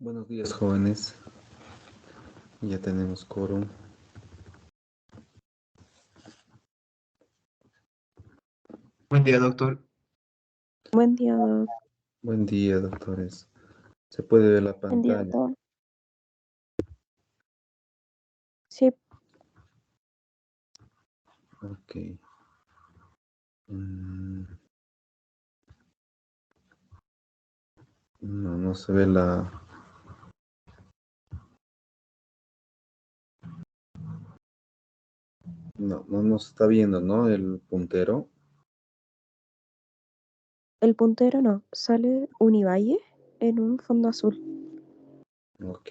Buenos días, jóvenes. Ya tenemos quórum. Buen día, doctor. Buen día, doc. Buen día, doctores. Se puede ver la Buen día, pantalla. doctor. Sí, Ok. Mm, No, no se ve la... No, no nos está viendo, ¿no? El puntero. el puntero no. Sale Univalle en un fondo azul. Ok.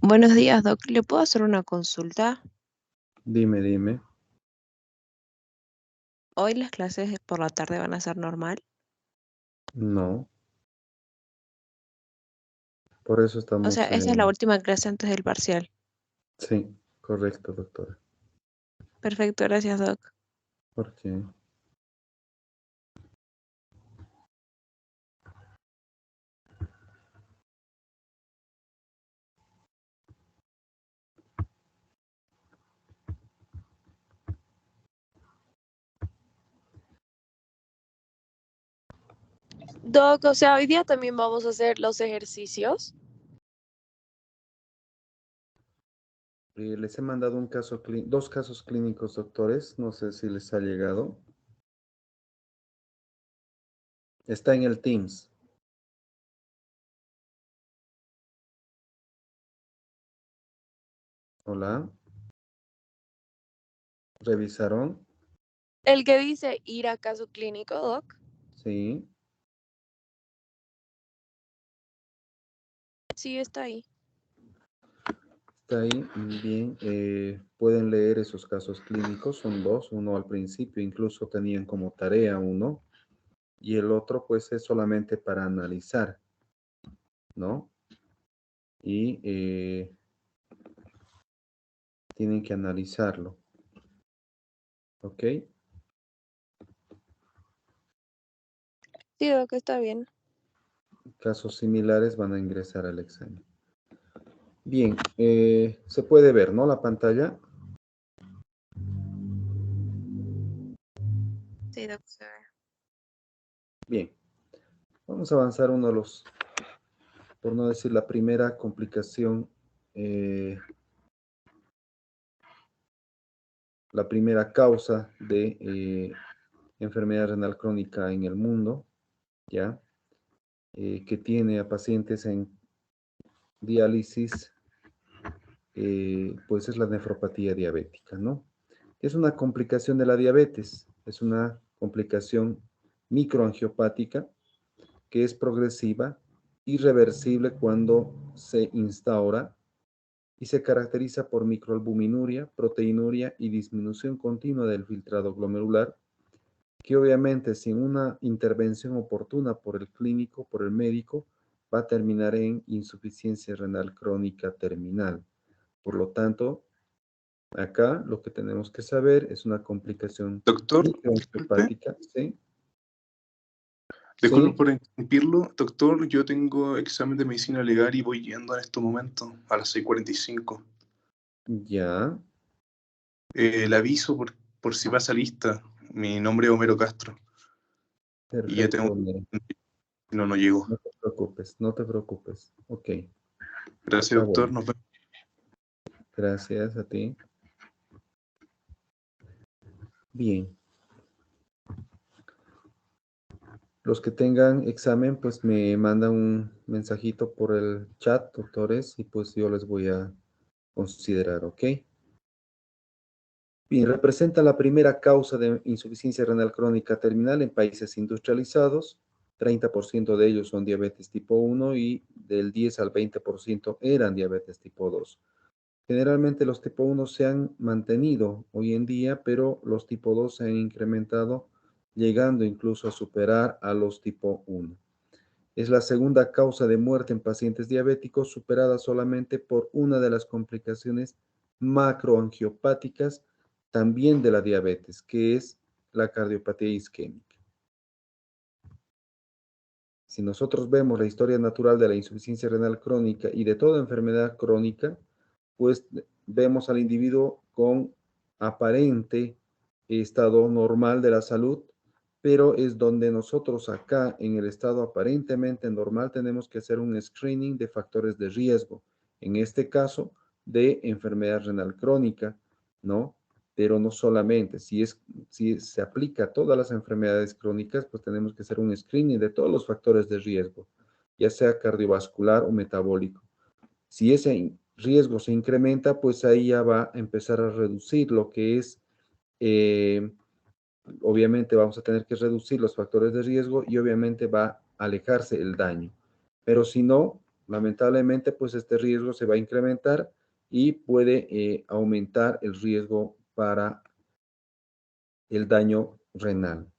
Buenos días, doc. ¿Le puedo hacer una consulta? Dime. ¿Hoy las clases por la tarde van a ser normal? No. Por eso O sea, estamos esa es la última clase antes del parcial. Sí, correcto, doctora. Perfecto, gracias, Doc. ¿Por qué? Doc, o sea, hoy día también vamos a hacer los ejercicios. Les he mandado un caso dos casos clínicos, doctores. No sé si les ha llegado. Está en el Teams. Hola. ¿Revisaron? El que dice ir a caso clínico, Doc. Sí. Sí, está ahí. Está ahí. Bien. Pueden leer esos casos clínicos. Son dos. Uno al principio incluso tenían como tarea uno. Y el otro pues es solamente para analizar, ¿no? Y tienen que analizarlo. ¿Ok? Sí, Doc, está bien. Casos similares van a ingresar al examen. Bien, se puede ver, ¿no? La pantalla. Sí, Doc. Bien, vamos a avanzar uno de los, por no decir la primera complicación, la primera causa de enfermedad renal crónica en el mundo, ¿ya? Que tiene a pacientes en diálisis, pues es la nefropatía diabética, ¿no? Es una complicación de la diabetes, es una complicación microangiopática que es progresiva, irreversible cuando se instaura y se caracteriza por microalbuminuria, proteinuria y disminución continua del filtrado glomerular, que obviamente sin una intervención oportuna por el clínico, por el médico, va a terminar en insuficiencia renal crónica terminal. Por lo tanto, acá lo que tenemos que saber es una complicación Doctor, disculpe. microangiopática, ¿sí? Disculpe Sí, por interrumpirlo. Doctor, yo tengo examen de medicina legal y voy yendo en este momento a las 6:45. ya, Le aviso por si pasa lista. Mi nombre es Homero Castro. Y ya tengo... perfecto, mira. No llego. No te preocupes, no te preocupes. Ok, Gracias, está doctor. bueno. Nos vemos. Gracias a ti. Bien. Los que tengan examen, pues me mandan un mensajito por el chat, doctores, y pues yo les voy a considerar, ¿ok? Bien, representa la primera causa de insuficiencia renal crónica terminal en países industrializados. 30% de ellos son diabetes tipo 1 y del 10 al 20% eran diabetes tipo 2. Generalmente los tipo 1 se han mantenido hoy en día, pero los tipo 2 se han incrementado, llegando incluso a superar a los tipo 1. Es la segunda causa de muerte en pacientes diabéticos, superada solamente por una de las complicaciones macroangiopáticas también de la diabetes, que es la cardiopatía isquémica. Si nosotros vemos la historia natural de la insuficiencia renal crónica y de toda enfermedad crónica, pues vemos al individuo con aparente estado normal de la salud, pero es donde nosotros acá en el estado aparentemente normal tenemos que hacer un screening de factores de riesgo, en este caso de enfermedad renal crónica, ¿no? Pero no solamente, si se aplica a todas las enfermedades crónicas, pues tenemos que hacer un screening de todos los factores de riesgo, ya sea cardiovascular o metabólico. Si ese riesgo se incrementa, pues ahí ya va a empezar a reducir lo que es, obviamente vamos a tener que reducir los factores de riesgo y obviamente va a alejarse el daño. Pero si no, lamentablemente, pues este riesgo se va a incrementar y puede aumentar el riesgo para el daño renal.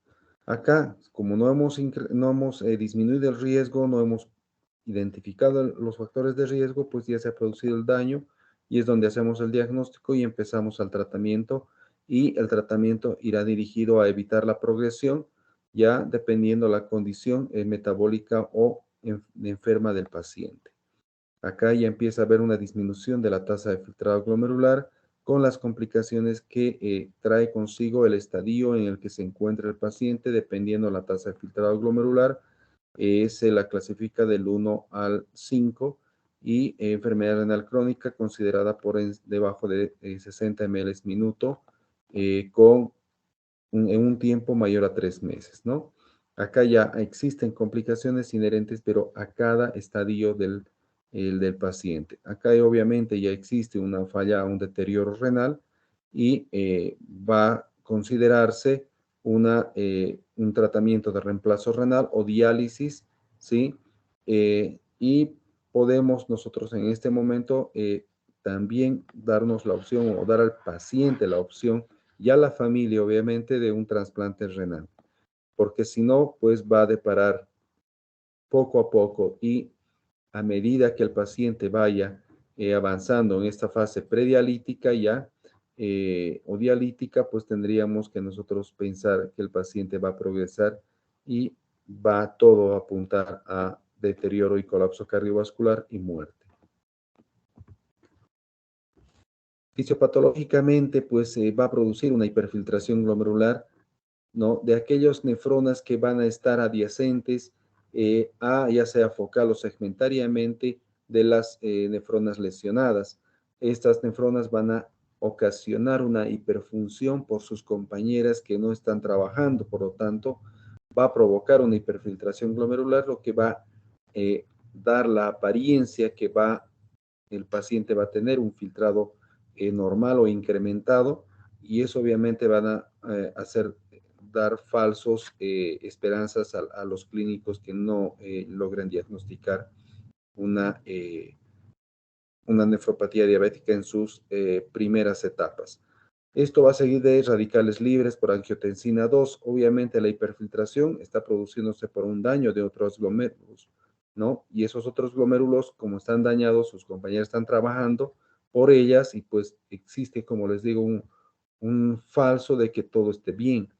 Acá, como no hemos disminuido el riesgo, no hemos identificado los factores de riesgo, pues ya se ha producido el daño y es donde hacemos el diagnóstico y empezamos al tratamiento, y el tratamiento irá dirigido a evitar la progresión, ya dependiendo la condición metabólica o enferma del paciente. Acá ya empieza a haber una disminución de la tasa de filtrado glomerular con las complicaciones que trae consigo el estadio en el que se encuentra el paciente, dependiendo la tasa de filtrado glomerular. Se la clasifica del 1 al 5 y enfermedad renal crónica considerada por debajo de 60 ml minuto en un tiempo mayor a 3 meses, ¿no? Acá ya existen complicaciones inherentes, pero a cada estadio del paciente. Acá obviamente ya existe una falla, un deterioro renal y va a considerarse un tratamiento de reemplazo renal o diálisis, ¿sí? Y podemos nosotros en este momento también darnos la opción o dar al paciente la opción y a la familia, obviamente, de un trasplante renal, porque si no, pues va a deparar poco a poco y a medida que el paciente vaya avanzando en esta fase predialítica ya o dialítica, pues tendríamos que nosotros pensar que el paciente va a progresar y va todo a apuntar a deterioro y colapso cardiovascular y muerte. Fisiopatológicamente, pues va a producir una hiperfiltración glomerular, ¿no? De aquellas nefronas que van a estar adyacentes ya sea focal o segmentariamente, de las nefronas lesionadas. Estas nefronas van a ocasionar una hiperfunción por sus compañeras que no están trabajando, por lo tanto, va a provocar una hiperfiltración glomerular, lo que va a dar la apariencia que el paciente va a tener un filtrado normal o incrementado, y eso obviamente van a dar falsos esperanzas a los clínicos que no logren diagnosticar una nefropatía diabética en sus primeras etapas. Esto va a seguir de radicales libres por angiotensina 2. Obviamente la hiperfiltración está produciéndose por un daño de otros glomérulos, ¿no? Y esos otros glomérulos, como están dañados, sus compañeros están trabajando por ellas y pues existe, como les digo, un falso de que todo esté bien.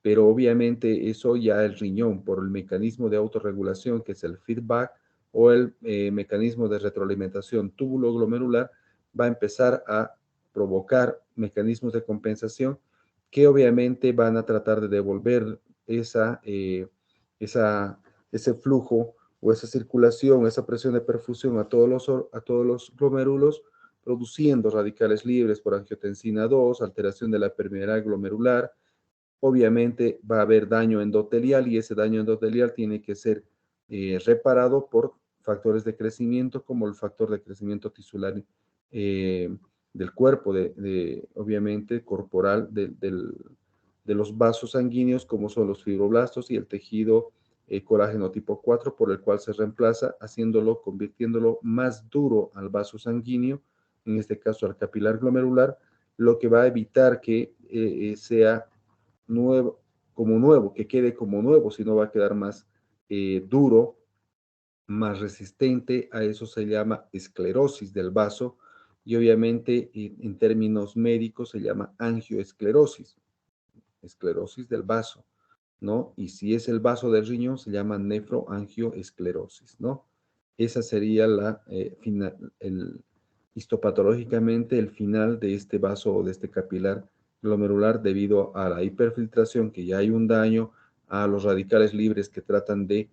Pero obviamente eso ya el riñón, por el mecanismo de autorregulación, que es el feedback, o el mecanismo de retroalimentación túbulo-glomerular, va a empezar a provocar mecanismos de compensación que obviamente van a tratar de devolver ese flujo o esa circulación, esa presión de perfusión a todos los glomérulos, produciendo radicales libres por angiotensina 2, alteración de la permeabilidad glomerular. Obviamente va a haber daño endotelial y ese daño endotelial tiene que ser reparado por factores de crecimiento como el factor de crecimiento tisular del cuerpo, obviamente corporal de los vasos sanguíneos, como son los fibroblastos y el tejido colágeno tipo 4, por el cual se reemplaza, convirtiéndolo más duro al vaso sanguíneo, en este caso al capilar glomerular, lo que va a evitar que sea nuevo, que quede como nuevo, sino va a quedar más duro, más resistente. A eso se llama esclerosis del vaso y obviamente en términos médicos se llama angioesclerosis, esclerosis del vaso, ¿no? Y si es el vaso del riñón se llama nefroangioesclerosis, ¿no? Esa sería histopatológicamente el final de este vaso o de este capilar glomerular debido a la hiperfiltración, que ya hay un daño, a los radicales libres que tratan de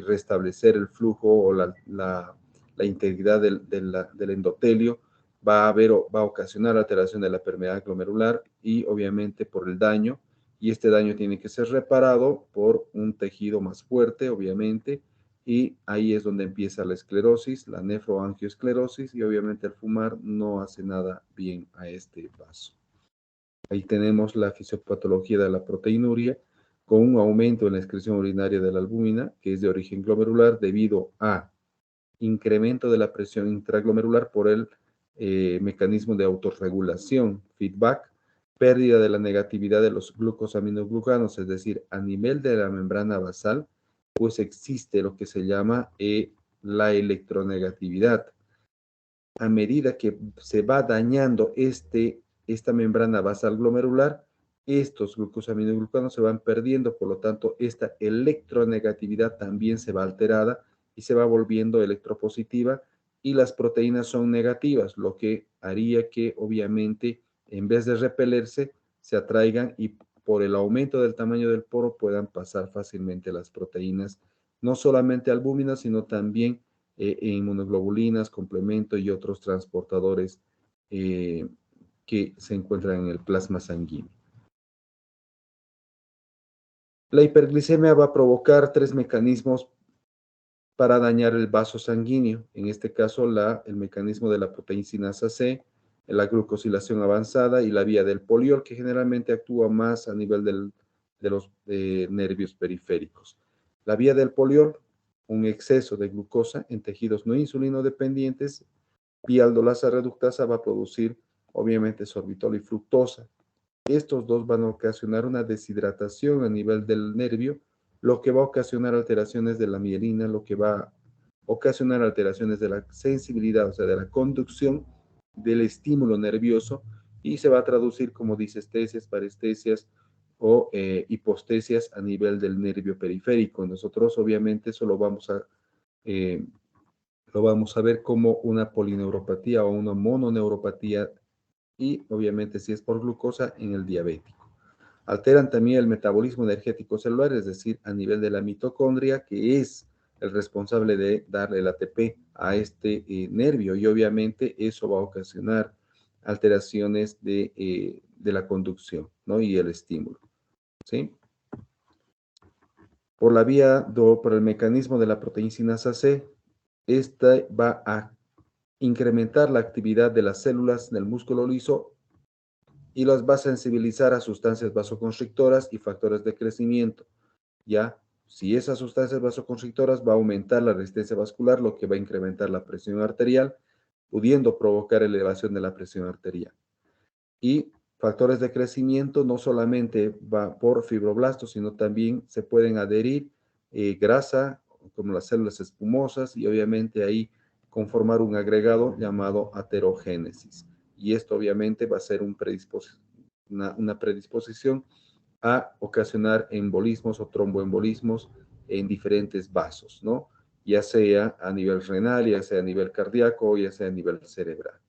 restablecer el flujo o la integridad del endotelio. Va a ocasionar alteración de la permeabilidad glomerular y obviamente por el daño, y este daño tiene que ser reparado por un tejido más fuerte, obviamente, y ahí es donde empieza la esclerosis, la nefroangioesclerosis, y obviamente el fumar no hace nada bien a este vaso. Ahí tenemos la fisiopatología de la proteinuria, con un aumento en la excreción urinaria de la albúmina, que es de origen glomerular debido a incremento de la presión intraglomerular por el mecanismo de autorregulación, feedback, pérdida de la negatividad de los glucosaminoglucanos, es decir, a nivel de la membrana basal, pues existe lo que se llama la electronegatividad. A medida que se va dañando esta membrana basal glomerular, estos glucosaminoglucanos se van perdiendo, por lo tanto, esta electronegatividad también se va alterada y se va volviendo electropositiva, y las proteínas son negativas, lo que haría que, obviamente, en vez de repelerse, se atraigan y por el aumento del tamaño del poro puedan pasar fácilmente las proteínas, no solamente albúminas, sino también inmunoglobulinas, complemento y otros transportadores que se encuentran en el plasma sanguíneo. La hiperglicemia va a provocar 3 mecanismos para dañar el vaso sanguíneo. En este caso, el mecanismo de la proteincinasa C, la glucosilación avanzada y la vía del poliol, que generalmente actúa más a nivel de los nervios periféricos. La vía del poliol, un exceso de glucosa en tejidos no insulino dependientes, vía aldolasa reductasa va a producir, obviamente, sorbitol y fructosa. Estos dos van a ocasionar una deshidratación a nivel del nervio, lo que va a ocasionar alteraciones de la mielina, lo que va a ocasionar alteraciones de la sensibilidad, o sea, de la conducción del estímulo nervioso, y se va a traducir como disestesias, parestesias o hipostesias a nivel del nervio periférico. Nosotros obviamente eso lo vamos a ver como una polineuropatía o una mononeuropatía, y obviamente si es por glucosa en el diabético. Alteran también el metabolismo energético celular, es decir, a nivel de la mitocondria, que es el responsable de darle el ATP a este nervio, y obviamente eso va a ocasionar alteraciones de la conducción, ¿no? Y el estímulo, ¿sí? Por el mecanismo de la proteincinasa C, esta va a incrementar la actividad de las células del músculo liso y las va a sensibilizar a sustancias vasoconstrictoras y factores de crecimiento. Ya, si esas sustancias vasoconstrictoras va a aumentar la resistencia vascular, lo que va a incrementar la presión arterial, pudiendo provocar elevación de la presión arterial. Y factores de crecimiento no solamente va por fibroblastos, sino también se pueden adherir grasa, como las células espumosas, y obviamente ahí conformar un agregado llamado aterogénesis. Y esto obviamente va a ser una predisposición a ocasionar embolismos o tromboembolismos en diferentes vasos, ¿no? Ya sea a nivel renal, ya sea a nivel cardíaco, ya sea a nivel cerebral,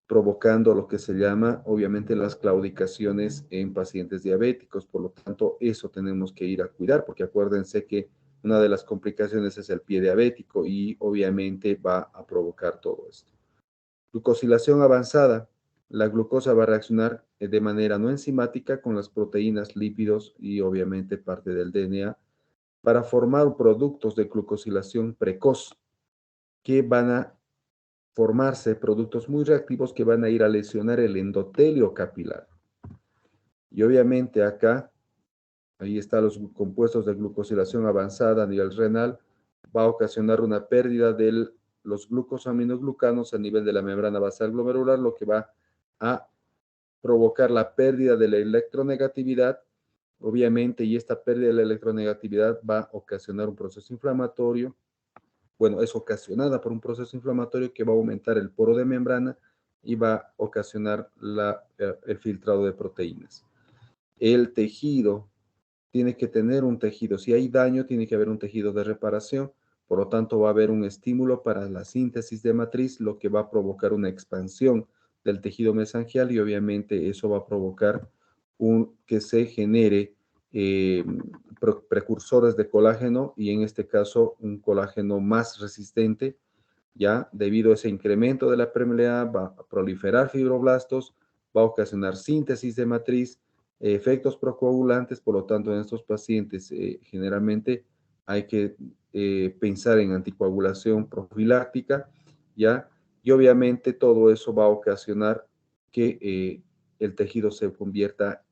provocando lo que se llama, obviamente, las claudicaciones en pacientes diabéticos. Por lo tanto, eso tenemos que ir a cuidar, porque acuérdense que una de las complicaciones es el pie diabético y obviamente va a provocar todo esto. Glucosilación avanzada. La glucosa va a reaccionar de manera no enzimática con las proteínas, lípidos y obviamente parte del DNA para formar productos de glucosilación precoz que van a formarse productos muy reactivos que van a ir a lesionar el endotelio capilar. Y obviamente acá, ahí están los compuestos de glucosilación avanzada a nivel renal, va a ocasionar una pérdida de los glucosaminoglucanos a nivel de la membrana basal glomerular, lo que va a provocar la pérdida de la electronegatividad, obviamente, y esta pérdida de la electronegatividad va a ocasionar un proceso inflamatorio. Bueno, es ocasionada por un proceso inflamatorio que va a aumentar el poro de membrana y va a ocasionar el filtrado de proteínas. El tejido tiene que tener un tejido. Si hay daño, tiene que haber un tejido de reparación. Por lo tanto, va a haber un estímulo para la síntesis de matriz, lo que va a provocar una expansión del tejido mesangial, y obviamente eso va a provocar que se genere precursores de colágeno, y en este caso un colágeno más resistente. Ya debido a ese incremento de la permeabilidad va a proliferar fibroblastos, va a ocasionar síntesis de matriz, efectos procoagulantes. Por lo tanto, en estos pacientes generalmente hay que pensar en anticoagulación profiláctica, ¿ya? Y obviamente todo eso va a ocasionar que el tejido se convierta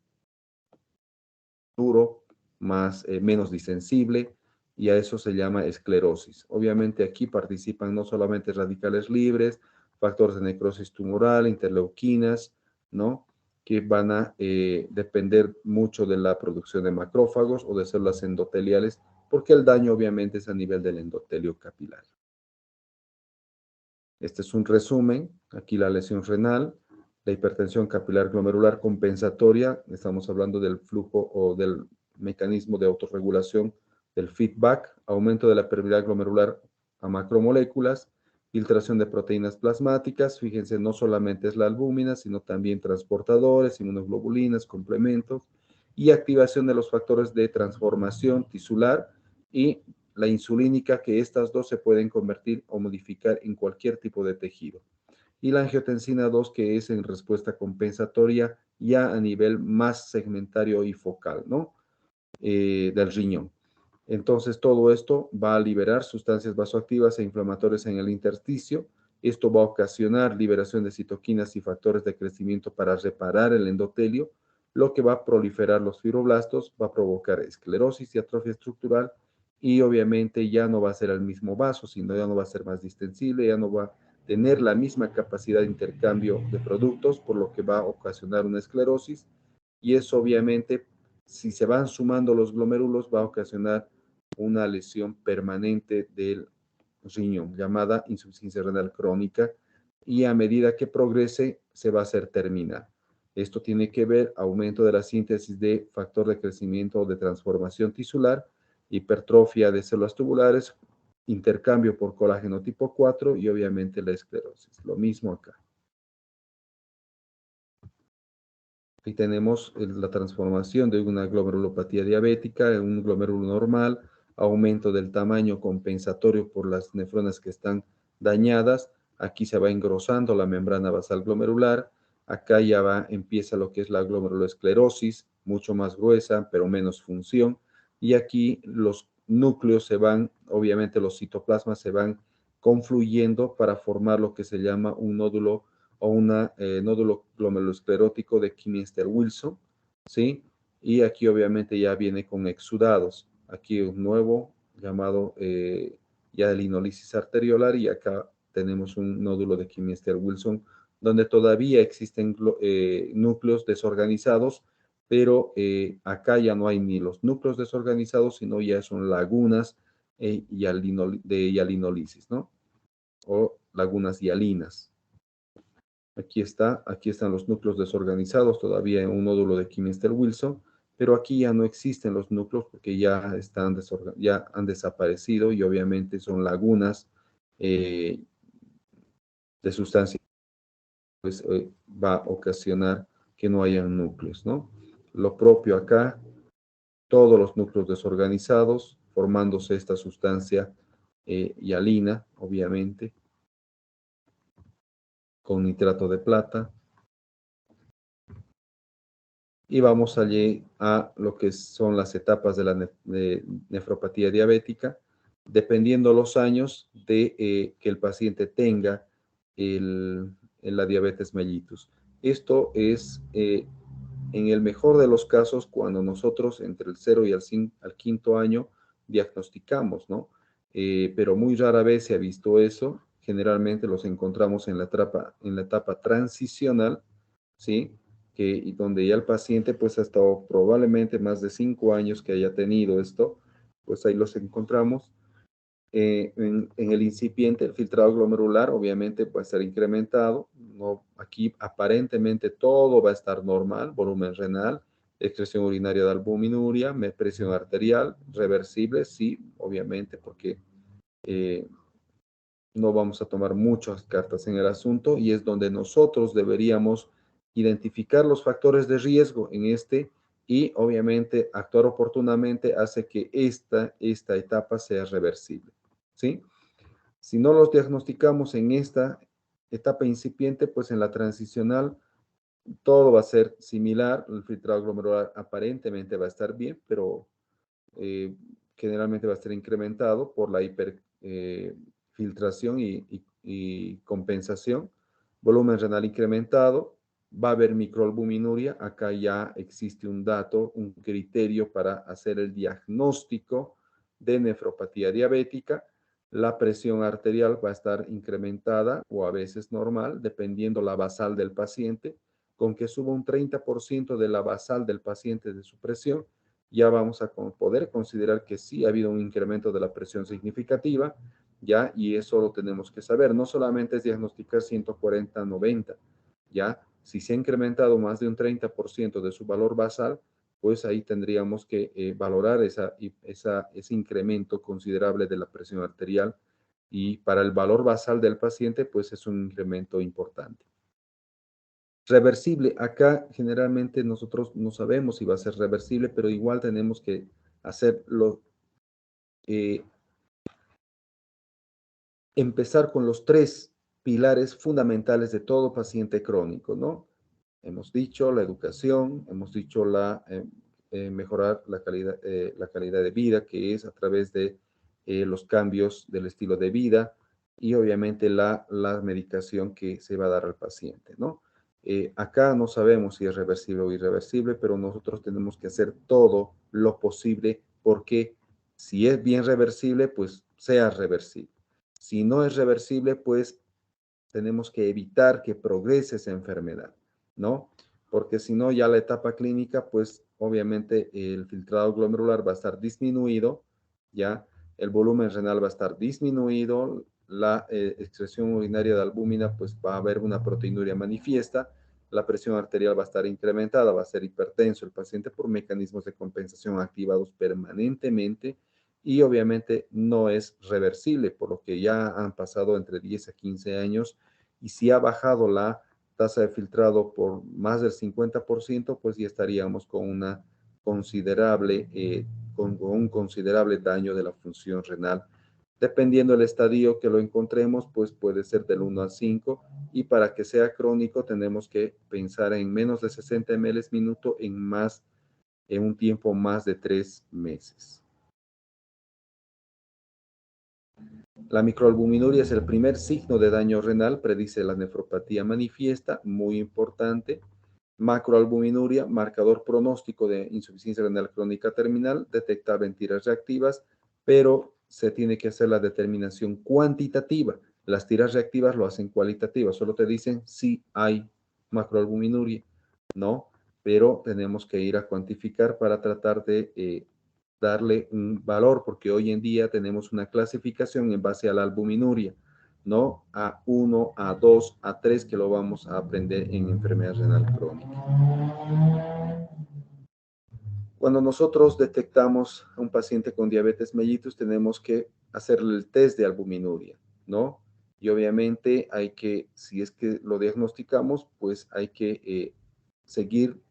duro, menos distensible, y a eso se llama esclerosis. Obviamente aquí participan no solamente radicales libres, factores de necrosis tumoral, interleuquinas, ¿no? Que van a depender mucho de la producción de macrófagos o de células endoteliales porque el daño obviamente es a nivel del endotelio capilar. Este es un resumen, aquí la lesión renal, la hipertensión capilar glomerular compensatoria, estamos hablando del flujo o del mecanismo de autorregulación del feedback, aumento de la permeabilidad glomerular a macromoléculas, filtración de proteínas plasmáticas, fíjense, no solamente es la albúmina, sino también transportadores, inmunoglobulinas, complementos, y activación de los factores de transformación tisular y la insulínica, que estas dos se pueden convertir o modificar en cualquier tipo de tejido. Y la angiotensina 2, que es en respuesta compensatoria ya a nivel más segmentario y focal, ¿no? Del riñón. Entonces, todo esto va a liberar sustancias vasoactivas e inflamatorias en el intersticio. Esto va a ocasionar liberación de citoquinas y factores de crecimiento para reparar el endotelio, lo que va a proliferar los fibroblastos, va a provocar esclerosis y atrofia estructural, y obviamente ya no va a ser el mismo vaso, sino ya no va a ser más distensible, ya no va a tener la misma capacidad de intercambio de productos, por lo que va a ocasionar una esclerosis, y eso obviamente, si se van sumando los glomérulos, va a ocasionar una lesión permanente del riñón, llamada insuficiencia renal crónica, y a medida que progrese, se va a hacer terminal. Esto tiene que ver aumento de la síntesis de factor de crecimiento o de transformación tisular, hipertrofia de células tubulares, intercambio por colágeno tipo 4 y obviamente la esclerosis. Lo mismo acá. Aquí tenemos la transformación de una glomerulopatía diabética en un glomérulo normal, aumento del tamaño compensatorio por las nefronas que están dañadas. Aquí se va engrosando la membrana basal glomerular. Acá ya empieza lo que es la glomerulosclerosis, mucho más gruesa, pero menos función. Y aquí los núcleos se van, obviamente los citoplasmas se van confluyendo para formar lo que se llama un nódulo o un nódulo glomerulosclerótico de Kimister-Wilson, ¿sí? Y aquí obviamente ya viene con exudados. Aquí un nuevo llamado ya linolisis arteriolar, y acá tenemos un nódulo de Kimister-Wilson donde todavía existen núcleos desorganizados, pero acá ya no hay ni los núcleos desorganizados, sino ya son lagunas de hialinolisis, ¿no? O lagunas hialinas. Aquí están los núcleos desorganizados, todavía en un nódulo de Kimister-Wilson, pero aquí ya no existen los núcleos porque ya han desaparecido, y obviamente son lagunas de sustancia, pues va a ocasionar que no hayan núcleos, ¿no? Lo propio acá, todos los núcleos desorganizados, formándose esta sustancia hialina, obviamente, con nitrato de plata. Y vamos allí a lo que son las etapas de la nefropatía diabética, dependiendo los años de que el paciente tenga la diabetes mellitus. Esto es, en el mejor de los casos, cuando nosotros entre el 0 y al quinto año diagnosticamos, ¿no? Pero muy rara vez se ha visto eso. Generalmente los encontramos en la etapa transicional, ¿sí? Y donde ya el paciente pues ha estado probablemente más de 5 años que haya tenido esto, pues ahí los encontramos. En el incipiente, el filtrado glomerular obviamente puede ser incrementado. No, aquí aparentemente todo va a estar normal: volumen renal, excreción urinaria de albuminuria, presión arterial, reversible, sí, obviamente, porque no vamos a tomar muchas cartas en el asunto, y es donde nosotros deberíamos identificar los factores de riesgo en y obviamente actuar oportunamente hace que esta etapa sea reversible, ¿sí? Si no los diagnosticamos en esta etapa incipiente, pues en la transicional todo va a ser similar. El filtrado glomerular aparentemente va a estar bien, pero generalmente va a estar incrementado por la hiperfiltración y compensación. Volumen renal incrementado, va a haber microalbuminuria. Acá ya existe un dato, un criterio para hacer el diagnóstico de nefropatía diabética. La presión arterial va a estar incrementada o a veces normal, dependiendo la basal del paciente. Con que suba un 30% de la basal del paciente de su presión, ya vamos a poder considerar que sí ha habido un incremento de la presión significativa, ya, y eso lo tenemos que saber. No solamente es diagnosticar 140/90, ya, si se ha incrementado más de un 30% de su valor basal, pues ahí tendríamos que valorar ese incremento considerable de la presión arterial, y para el valor basal del paciente, pues es un incremento importante. Reversible, acá generalmente nosotros no sabemos si va a ser reversible, pero igual tenemos que hacerlo, empezar con los 3 pilares fundamentales de todo paciente crónico, ¿no? Hemos dicho la educación, hemos dicho mejorar la calidad de vida, que es a través de los cambios del estilo de vida, y obviamente la medicación que se va a dar al paciente, ¿no? Acá no sabemos si es reversible o irreversible, pero nosotros tenemos que hacer todo lo posible porque si es bien reversible, pues sea reversible. Si no es reversible, pues tenemos que evitar que progrese esa enfermedad, ¿no? Porque si no, ya la etapa clínica, pues obviamente el filtrado glomerular va a estar disminuido, ya el volumen renal va a estar disminuido, la excreción urinaria de albúmina, pues va a haber una proteinuria manifiesta, la presión arterial va a estar incrementada, va a ser hipertenso el paciente por mecanismos de compensación activados permanentemente, y obviamente no es reversible, por lo que ya han pasado entre 10 a 15 años, y si ha bajado la tasa de filtrado por más del 50%, pues ya estaríamos con una considerable, con un considerable daño de la función renal. Dependiendo del estadio que lo encontremos, pues puede ser del 1 al 5, y para que sea crónico tenemos que pensar en menos de 60 ml minuto en un tiempo más de 3 meses. La microalbuminuria es el primer signo de daño renal, predice la nefropatía manifiesta, muy importante. Macroalbuminuria, marcador pronóstico de insuficiencia renal crónica terminal, detectable en tiras reactivas, pero se tiene que hacer la determinación cuantitativa. Las tiras reactivas lo hacen cualitativa, solo te dicen si hay macroalbuminuria, ¿no? Pero tenemos que ir a cuantificar para tratar de darle un valor, porque hoy en día tenemos una clasificación en base a la albuminuria, no a 1, a 2, a 3, que lo vamos a aprender en enfermedad renal crónica. Cuando nosotros detectamos a un paciente con diabetes mellitus, tenemos que hacerle el test de albuminuria, ¿no? Y obviamente hay que, si es que lo diagnosticamos, pues hay que seguir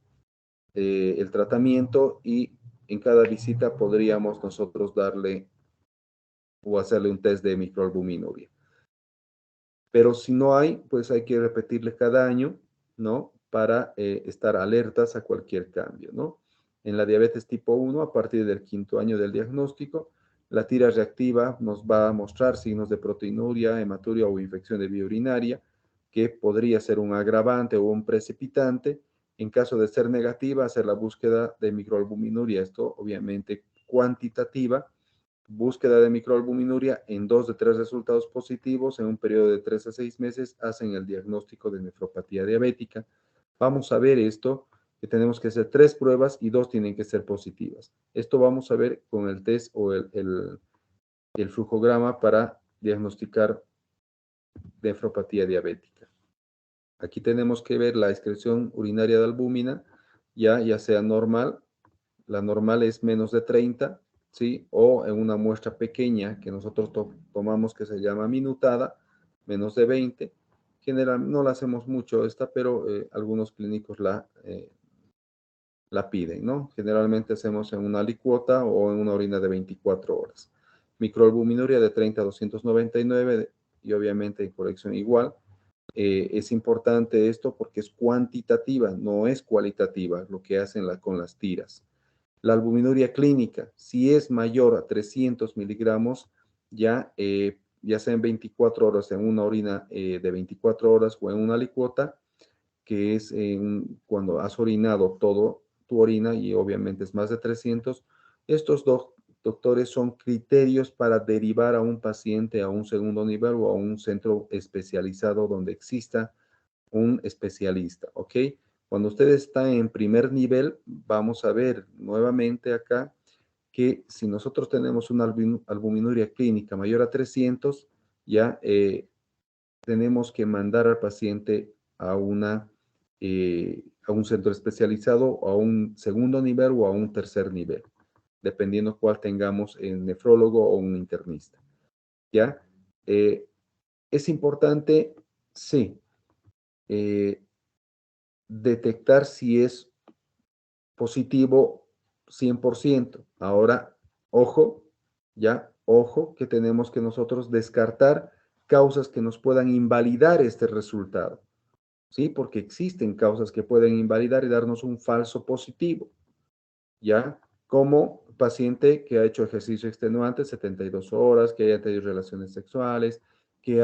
el tratamiento, y en cada visita podríamos nosotros darle o hacerle un test de microalbuminuria. Pero si no hay, pues hay que repetirle cada año, ¿no? Para estar alertas a cualquier cambio, ¿no? En la diabetes tipo 1, a partir del 5º año del diagnóstico, la tira reactiva nos va a mostrar signos de proteinuria, hematuria o infección de vía urinaria, que podría ser un agravante o un precipitante. En caso de ser negativa, hacer la búsqueda de microalbuminuria, esto obviamente cuantitativa. Búsqueda de microalbuminuria, en 2 de 3 resultados positivos en un periodo de 3 a 6 meses hacen el diagnóstico de nefropatía diabética. Vamos a ver esto, que tenemos que hacer 3 pruebas y 2 tienen que ser positivas. Esto vamos a ver con el test o el flujograma para diagnosticar nefropatía diabética. Aquí tenemos que ver la excreción urinaria de albúmina, ya sea normal, la normal es menos de 30, ¿sí? O en una muestra pequeña que nosotros tomamos, que se llama minutada, menos de 20. Generalmente no la hacemos mucho esta, pero algunos clínicos la piden, ¿no? Generalmente hacemos en una licuota o en una orina de 24 horas. Microalbuminuria de 30 a 299, y obviamente en corrección igual. Es importante esto porque es cuantitativa, no es cualitativa lo que hacen con las tiras. La albuminuria clínica, si es mayor a 300 miligramos, ya sea en 24 horas, en una orina de 24 horas o en una licuota, que es cuando has orinado todo tu orina, y obviamente es más de 300, estos doctores son criterios para derivar a un paciente a un segundo nivel o a un centro especializado donde exista un especialista, ¿ok? Cuando usted está en primer nivel, vamos a ver nuevamente acá que si nosotros tenemos una albuminuria clínica mayor a 300, ya tenemos que mandar al paciente a un centro especializado, o a un segundo nivel o a un tercer nivel, dependiendo cuál tengamos, el nefrólogo o un internista. ¿Ya? Es importante, sí, detectar si es positivo 100%. Ahora, ojo, ya, ojo, que tenemos que nosotros descartar causas que nos puedan invalidar este resultado, ¿sí? Porque existen causas que pueden invalidar y darnos un falso positivo, ¿ya? Como paciente que ha hecho ejercicio extenuante 72 horas, que haya tenido relaciones sexuales, que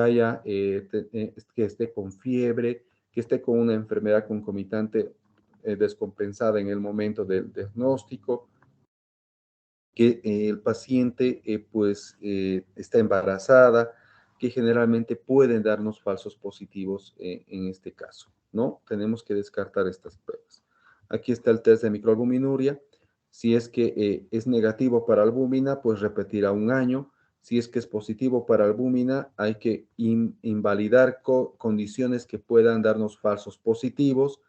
que esté con fiebre, que esté con una enfermedad concomitante descompensada en el momento del diagnóstico, que el paciente está embarazada, que generalmente pueden darnos falsos positivos en este caso, ¿no? Tenemos que descartar estas pruebas. Aquí está el test de microalbuminuria. Si es que es negativo para albúmina, pues repetirá un año. Si es que es positivo para albúmina, hay que invalidar condiciones que puedan darnos falsos positivos.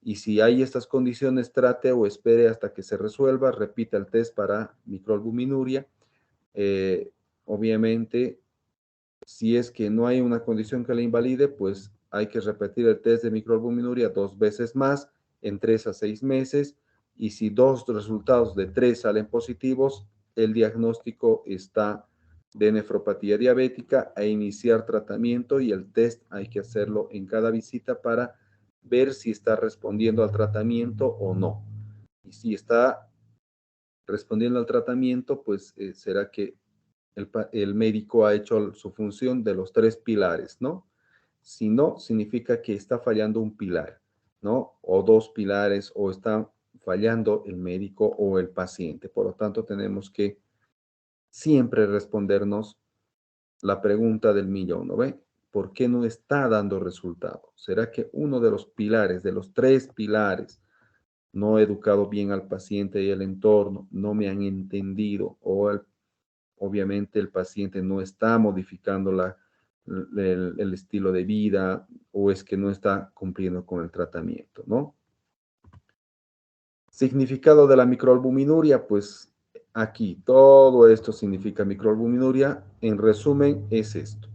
Y si hay estas condiciones, trate o espere hasta que se resuelva, repita el test para microalbuminuria. Obviamente, si es que no hay una condición que la invalide, pues hay que repetir el test de microalbuminuria 2 veces más en 3 a 6 meses. Y si 2 resultados de 3 salen positivos, el diagnóstico está de nefropatía diabética, a iniciar tratamiento, y el test hay que hacerlo en cada visita para ver si está respondiendo al tratamiento o no. Y si está respondiendo al tratamiento, pues será que el médico ha hecho su función de los 3 pilares, ¿no? Si no, significa que está fallando un pilar, ¿no? O 2 pilares, o está fallando el médico o el paciente. Por lo tanto, tenemos que siempre respondernos la pregunta del millón, ¿no ve? ¿Por qué no está dando resultado? ¿Será que uno de los pilares, de los 3 pilares, no he educado bien al paciente y el entorno, no me han entendido, o obviamente el paciente no está modificando el estilo de vida, o es que no está cumpliendo con el tratamiento, ¿no? Significado de la microalbuminuria, pues aquí todo esto significa microalbuminuria. En resumen, es esto: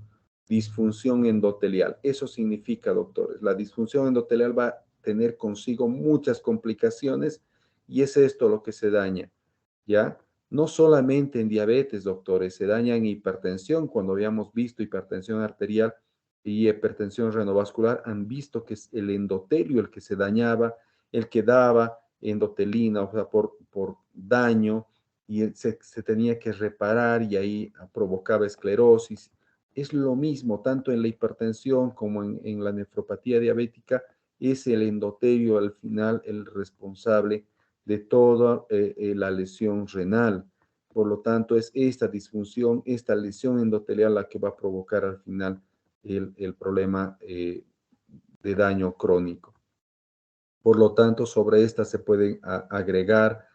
disfunción endotelial. Eso significa, doctores, la disfunción endotelial va a tener consigo muchas complicaciones, y es esto lo que se daña, ¿ya? No solamente en diabetes, doctores, se daña en hipertensión. Cuando habíamos visto hipertensión arterial y hipertensión renovascular, han visto que es el endotelio el que se dañaba, el que daba endotelina, o sea, por daño, y se tenía que reparar, y ahí provocaba esclerosis. Es lo mismo, tanto en la hipertensión como en la nefropatía diabética, es el endotelio al final el responsable de toda la lesión renal. Por lo tanto, es esta disfunción, esta lesión endotelial la que va a provocar al final el problema de daño crónico. Por lo tanto, sobre esta se pueden agregar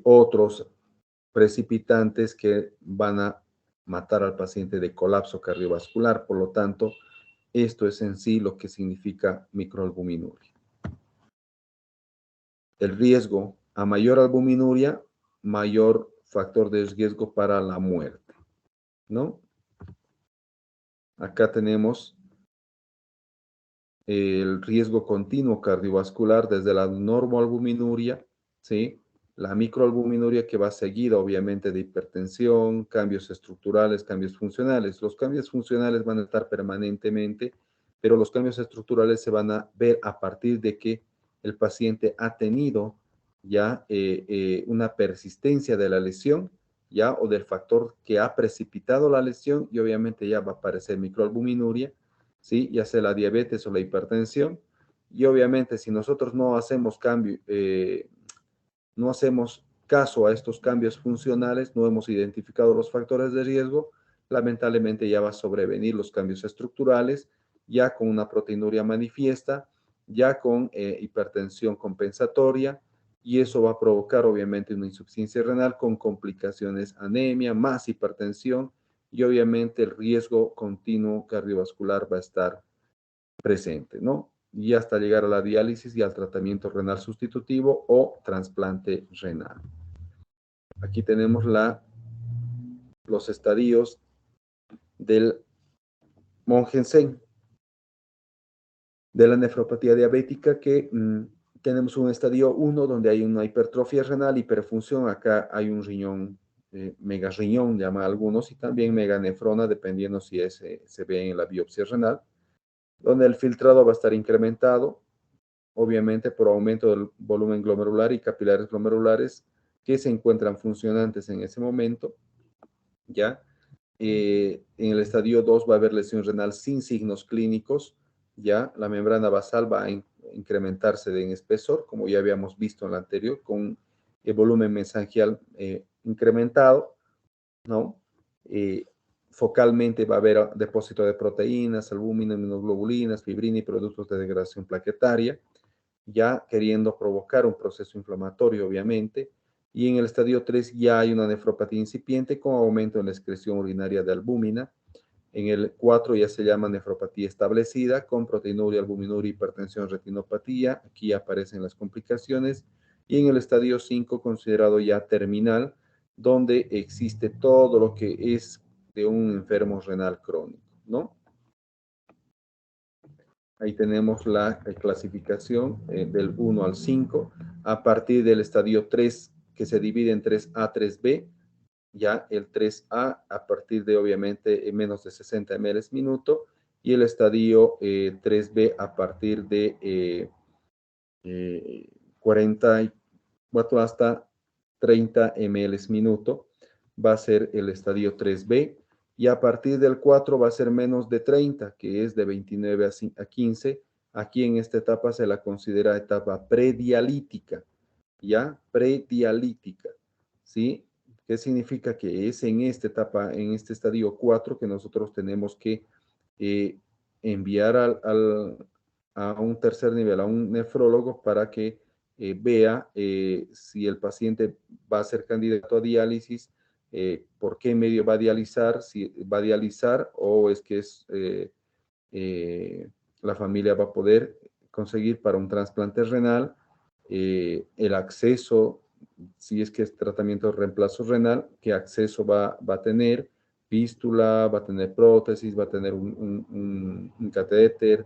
otros precipitantes que van a matar al paciente de colapso cardiovascular. Por lo tanto, esto es en sí lo que significa microalbuminuria. El riesgo: a mayor albuminuria, mayor factor de riesgo para la muerte, ¿no? Acá tenemos el riesgo continuo cardiovascular desde la normoalbuminuria, ¿sí? La microalbuminuria, que va seguida obviamente de hipertensión, cambios estructurales, cambios funcionales. Los cambios funcionales van a estar permanentemente, pero los cambios estructurales se van a ver a partir de que el paciente ha tenido ya una persistencia de la lesión, ya, o del factor que ha precipitado la lesión, y obviamente ya va a aparecer microalbuminuria, ¿sí? Ya sea la diabetes o la hipertensión. Y obviamente, si nosotros no hacemos no hacemos caso a estos cambios funcionales, no hemos identificado los factores de riesgo, lamentablemente ya va a sobrevenir los cambios estructurales, ya con una proteinuria manifiesta, ya con hipertensión compensatoria, y eso va a provocar obviamente una insuficiencia renal con complicaciones, anemia, más hipertensión, y obviamente el riesgo continuo cardiovascular va a estar presente, ¿no? Y hasta llegar a la diálisis y al tratamiento renal sustitutivo o trasplante renal. Aquí tenemos los estadios del Mogensen, de la nefropatía diabética, que tenemos un estadio 1 donde hay una hipertrofia renal, hiperfunción. Acá hay un riñón, megariñón, llaman algunos, y también meganefrona, dependiendo si se ve en la biopsia renal, donde el filtrado va a estar incrementado, obviamente por aumento del volumen glomerular y capilares glomerulares que se encuentran funcionantes en ese momento, ¿ya? En el estadio 2 va a haber lesión renal sin signos clínicos, ¿ya? La membrana basal va a incrementarse en espesor, como ya habíamos visto en la anterior, con el volumen mesangial incrementado, ¿no? Focalmente va a haber depósito de proteínas, albúmina, inmunoglobulinas, fibrina y productos de degradación plaquetaria, ya queriendo provocar un proceso inflamatorio, obviamente. Y en el estadio 3 ya hay una nefropatía incipiente con aumento en la excreción urinaria de albúmina. En el 4 ya se llama nefropatía establecida con proteinuria, albuminuria, hipertensión, retinopatía. Aquí aparecen las complicaciones. Y en el estadio 5, considerado ya terminal, donde existe todo lo que es de un enfermo renal crónico, ¿no? Ahí tenemos la clasificación del 1 al 5, a partir del estadio 3, que se divide en 3A, 3B, ya el 3A a partir de obviamente menos de 60 ml minuto, y el estadio 3B a partir de 44 hasta 30 ml minuto, va a ser el estadio 3B, y a partir del 4 va a ser menos de 30, que es de 29 a 15. Aquí en esta etapa se la considera etapa predialítica, ¿ya? Predialítica, ¿sí? ¿Qué significa? Que es en esta etapa, en este estadio 4, que nosotros tenemos que enviar a un tercer nivel, a un nefrólogo, para que vea si el paciente va a ser candidato a diálisis, por qué medio va a dializar, si va a dializar o es que la familia va a poder conseguir para un trasplante renal, el acceso, si es que es tratamiento de reemplazo renal, qué acceso va a tener, fístula, va a tener prótesis, va a tener un catéter.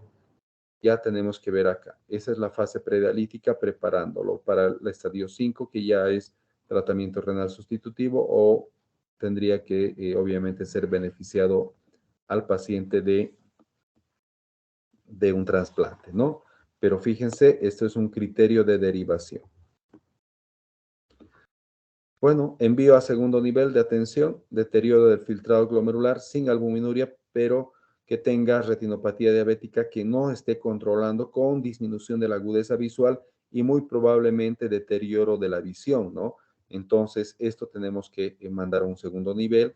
Ya tenemos que ver acá. Esa es la fase predialítica, preparándolo para el estadio 5, que ya es tratamiento renal sustitutivo, o tendría que obviamente ser beneficiado al paciente de un trasplante, ¿no? Pero fíjense, esto es un criterio de derivación. Bueno, envío a segundo nivel de atención, deterioro del filtrado glomerular sin albuminuria, pero que tenga retinopatía diabética que no esté controlando, con disminución de la agudeza visual y muy probablemente deterioro de la visión, ¿no? Entonces, esto tenemos que mandar a un segundo nivel.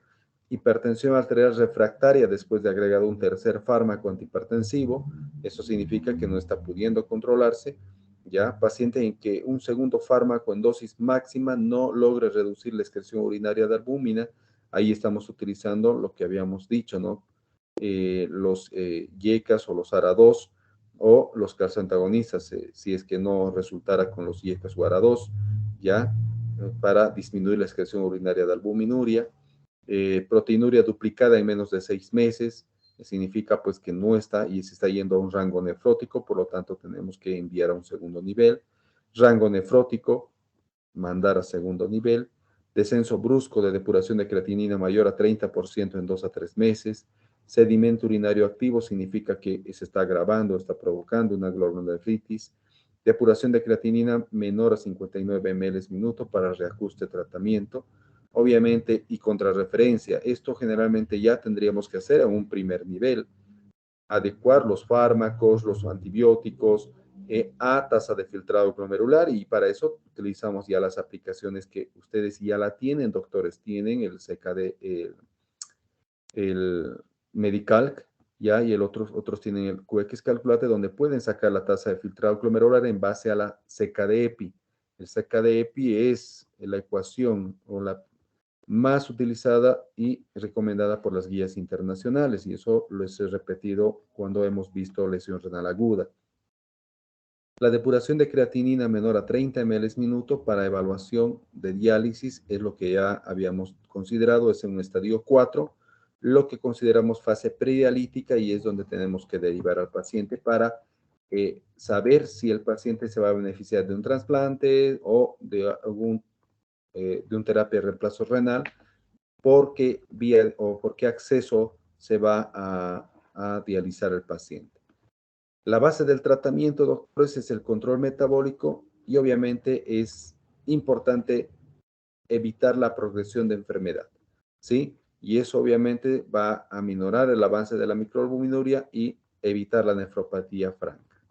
Hipertensión arterial refractaria después de agregado un tercer fármaco antihipertensivo. Eso significa que no está pudiendo controlarse. ¿Ya? Paciente en que un segundo fármaco en dosis máxima no logre reducir la excreción urinaria de albúmina. Ahí estamos utilizando lo que habíamos dicho, ¿no? Los YECAS o los ARA2 o los calciantagonistas, si es que no resultara con los YECAS o ARA2, ¿ya? Para disminuir la excreción urinaria de albuminuria. Proteinuria duplicada en menos de 6 meses, significa pues que no está y se está yendo a un rango nefrótico, por lo tanto tenemos que enviar a un segundo nivel. Rango nefrótico, mandar a segundo nivel. Descenso brusco de depuración de creatinina mayor a 30% en 2 a 3 meses. Sedimento urinario activo significa que se está agravando, está provocando una glomerulonefritis. Depuración de creatinina menor a 59 ml minuto para reajuste tratamiento. Obviamente, y contrarreferencia, esto generalmente ya tendríamos que hacer a un primer nivel, adecuar los fármacos, los antibióticos a tasa de filtrado glomerular, y para eso utilizamos ya las aplicaciones que ustedes ya la tienen, doctores, tienen el CKD, el Medicalc, ya, y otros tienen el QX Calculate, donde pueden sacar la tasa de filtrado glomerular en base a la CKD-EPI. El CKD-EPI es la ecuación o la más utilizada y recomendada por las guías internacionales, y eso lo he repetido cuando hemos visto lesión renal aguda. La depuración de creatinina menor a 30 ml minuto para evaluación de diálisis es lo que ya habíamos considerado, es en un estadio 4, lo que consideramos fase predialítica, y es donde tenemos que derivar al paciente para saber si el paciente se va a beneficiar de un trasplante o de un terapia de reemplazo renal, porque vía o por qué acceso se va a dializar el paciente. La base del tratamiento, doctores, es el control metabólico, y obviamente es importante evitar la progresión de enfermedad, ¿sí? Y eso obviamente va a minorar el avance de la microalbuminuria y evitar la nefropatía franca.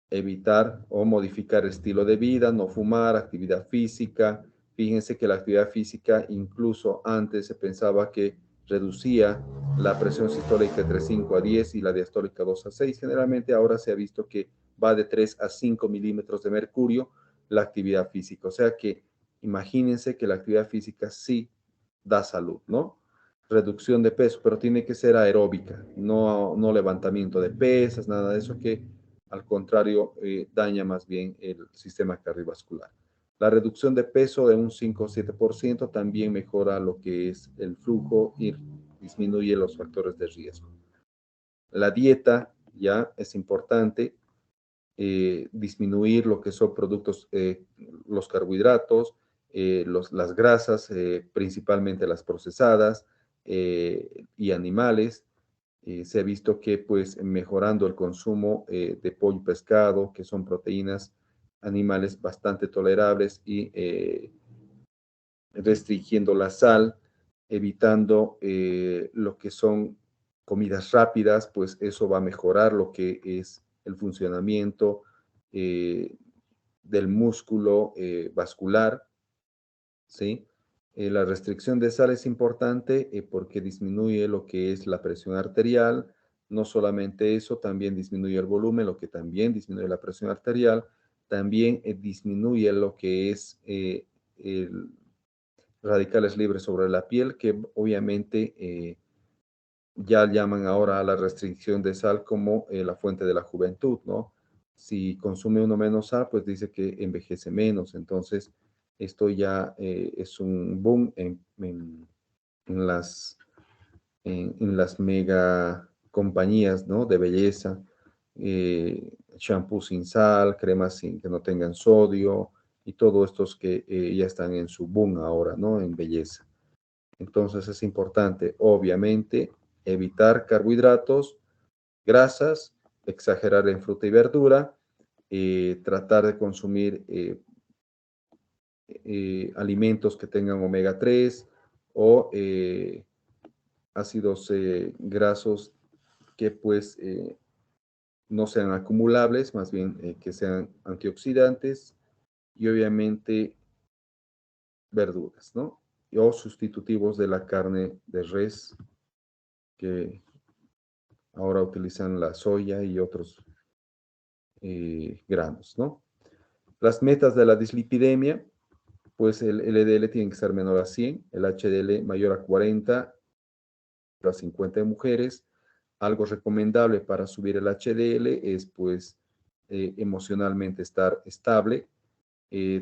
Evitar o modificar el estilo de vida, no fumar, actividad física. Fíjense que la actividad física, incluso antes se pensaba que reducía la presión sistólica de 3,5 a 10 y la diastólica 2 a 6. Generalmente ahora se ha visto que va de 3 a 5 milímetros de mercurio la actividad física. O sea que imagínense que la actividad física sí da salud, ¿no? Reducción de peso, pero tiene que ser aeróbica, no levantamiento de pesas, nada de eso, que al contrario daña más bien el sistema cardiovascular. La reducción de peso de un 5 o 7% también mejora lo que es el flujo y disminuye los factores de riesgo. La dieta ya es importante, disminuir lo que son productos, los carbohidratos, las grasas, principalmente las procesadas y animales. Se ha visto que pues mejorando el consumo de pollo y pescado, que son proteínas animales bastante tolerables, y restringiendo la sal, evitando lo que son comidas rápidas, pues eso va a mejorar lo que es el funcionamiento del músculo vascular, ¿sí? La restricción de sal es importante porque disminuye lo que es la presión arterial. No solamente eso, también disminuye el volumen, lo que también disminuye la presión arterial. También disminuye lo que es radicales libres sobre la piel, que obviamente ya llaman ahora a la restricción de sal como la fuente de la juventud, ¿no? Si consume uno menos sal, pues dice que envejece menos. Entonces, esto ya es un boom en las mega compañías, ¿no?, de belleza, shampoo sin sal, cremas que no tengan sodio, y todos estos que ya están en su boom ahora, ¿no?, en belleza. Entonces es importante, obviamente, evitar carbohidratos, grasas, exagerar en fruta y verdura, tratar de consumir alimentos que tengan omega 3 o ácidos grasos que pues no sean acumulables, más bien que sean antioxidantes, y obviamente verduras, ¿no? O sustitutivos de la carne de res, que ahora utilizan la soya y otros granos, ¿no? Las metas de la dislipidemia, pues el LDL tiene que ser menor a 100, el HDL mayor a 40, a 50 en mujeres. Algo recomendable para subir el HDL es pues emocionalmente estar estable,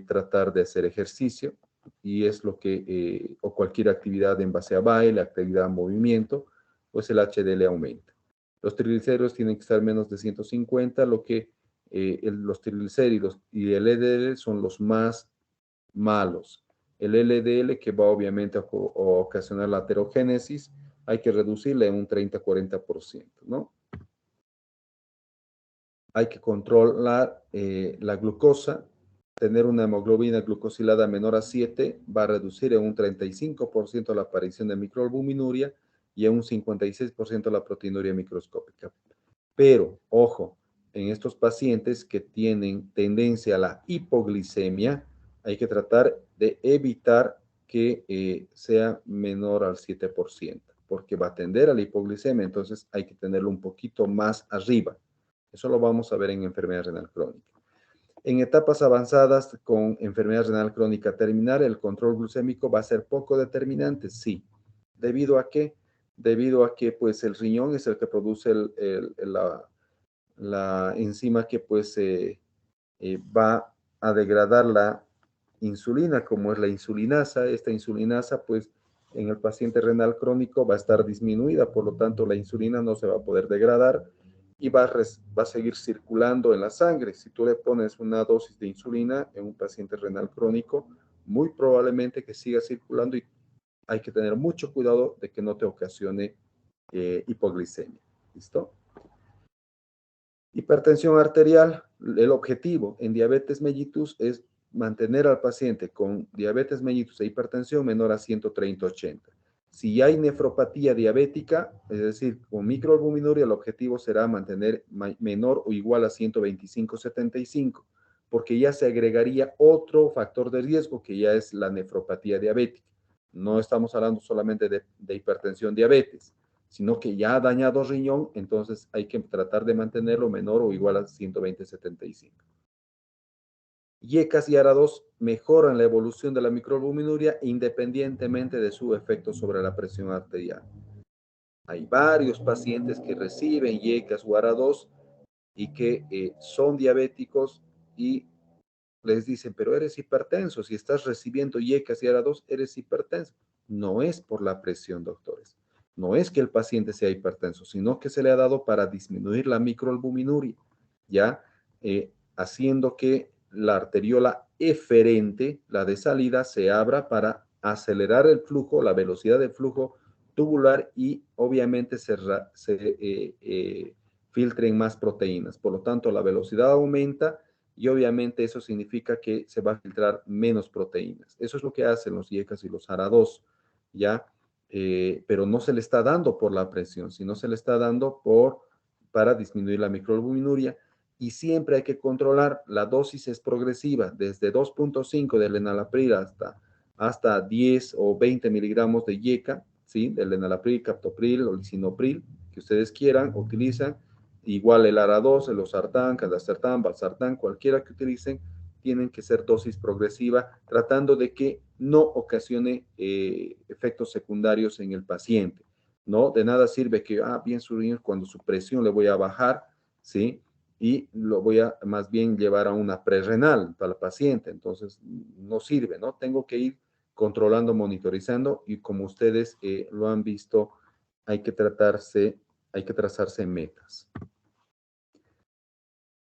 tratar de hacer ejercicio, y es lo que, o cualquier actividad en base a baile, actividad en movimiento, pues el HDL aumenta. Los triglicéridos tienen que estar menos de 150, lo que los triglicéridos y el LDL son los más malos. El LDL, que va obviamente a ocasionar la aterogénesis, hay que reducirle en un 30-40%, ¿no? Hay que controlar la glucosa. Tener una hemoglobina glucosilada menor a 7 va a reducir en un 35% la aparición de microalbuminuria y en un 56% la proteinuria microscópica. Pero, ojo, en estos pacientes que tienen tendencia a la hipoglicemia, hay que tratar de evitar que sea menor al 7%. porque va a tender a la hipoglicemia, entonces hay que tenerlo un poquito más arriba. Eso lo vamos a ver en enfermedad renal crónica. En etapas avanzadas con enfermedad renal crónica terminal, el control glucémico va a ser poco determinante, sí. ¿Debido a qué? Debido a que pues el riñón es el que produce la enzima que pues va a degradar la insulina, como es la insulinasa. Esta insulinasa pues en el paciente renal crónico va a estar disminuida, por lo tanto la insulina no se va a poder degradar y va a seguir circulando en la sangre. Si tú le pones una dosis de insulina en un paciente renal crónico, muy probablemente que siga circulando y hay que tener mucho cuidado de que no te ocasione hipoglicemia. ¿Listo? Hipertensión arterial, el objetivo en diabetes mellitus es mantener al paciente con diabetes mellitus e hipertensión menor a 130/80. Si hay nefropatía diabética, es decir, con microalbuminuria, el objetivo será mantener menor o igual a 125/75, porque ya se agregaría otro factor de riesgo que ya es la nefropatía diabética. No estamos hablando solamente de hipertensión diabetes, sino que ya ha dañado riñón, entonces hay que tratar de mantenerlo menor o igual a 120/75. IECAS y ARA2 mejoran la evolución de la microalbuminuria independientemente de su efecto sobre la presión arterial. Hay varios pacientes que reciben IECAS o ARA2 y que son diabéticos y les dicen, pero eres hipertenso, si estás recibiendo IECAS y ARA2, eres hipertenso. No es por la presión, doctores. No es que el paciente sea hipertenso, sino que se le ha dado para disminuir la microalbuminuria, ya haciendo que la arteriola eferente, la de salida, se abra para acelerar el flujo, la velocidad del flujo tubular y obviamente se filtren más proteínas. Por lo tanto, la velocidad aumenta y obviamente eso significa que se va a filtrar menos proteínas. Eso es lo que hacen los IECAS y los ARA2, ¿ya? Pero no se le está dando por la presión, sino se le está dando para disminuir la microalbuminuria. Y siempre hay que controlar, la dosis es progresiva, desde 2.5 del enalapril hasta 10 o 20 miligramos de IECA, ¿sí? Del enalapril, captopril o lisinopril, que ustedes quieran, utilizan. Igual el ARA2, el losartán, cadacertán, valsartán, cualquiera que utilicen, tienen que ser dosis progresiva, tratando de que no ocasione efectos secundarios en el paciente, ¿no? De nada sirve que, bien su riñón, cuando su presión le voy a bajar, ¿sí? Y lo voy a más bien llevar a una prerrenal para el paciente, entonces no sirve, ¿no? Tengo que ir controlando, monitorizando y como ustedes lo han visto, hay que trazarse metas.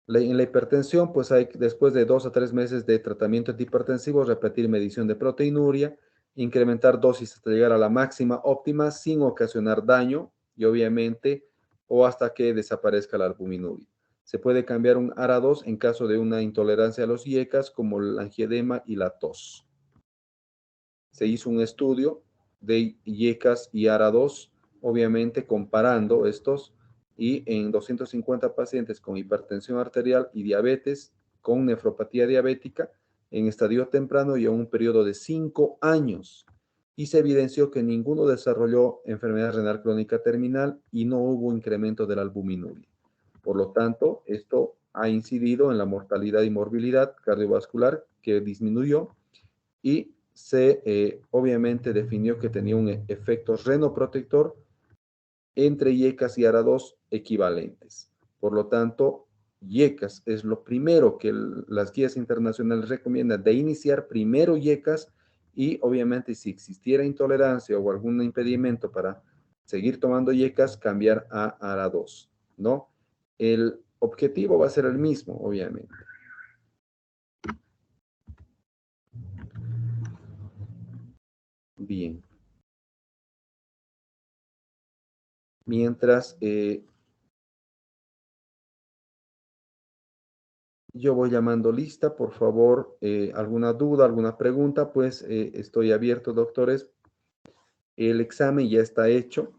En la hipertensión, pues hay después de 2 a 3 meses de tratamiento antihipertensivo, repetir medición de proteinuria, incrementar dosis hasta llegar a la máxima óptima sin ocasionar daño y obviamente o hasta que desaparezca la albuminuria. Se puede cambiar un ARA2 en caso de una intolerancia a los IECAS como el angiedema y la tos. Se hizo un estudio de IECAS y ARA2, obviamente comparando estos y en 250 pacientes con hipertensión arterial y diabetes con nefropatía diabética en estadio temprano y en un periodo de 5 años. Y se evidenció que ninguno desarrolló enfermedad renal crónica terminal y no hubo incremento de la albuminuria. Por lo tanto, esto ha incidido en la mortalidad y morbilidad cardiovascular que disminuyó y se obviamente definió que tenía un efecto renoprotector entre IECAS y ARA2 equivalentes. Por lo tanto, IECAS es lo primero que las guías internacionales recomiendan de iniciar primero IECAS y obviamente si existiera intolerancia o algún impedimento para seguir tomando IECAS, cambiar a ARA2, ¿no? El objetivo va a ser el mismo, obviamente. Bien. Mientras yo voy llamando lista, por favor, alguna duda, alguna pregunta, pues estoy abierto, doctores. El examen ya está hecho.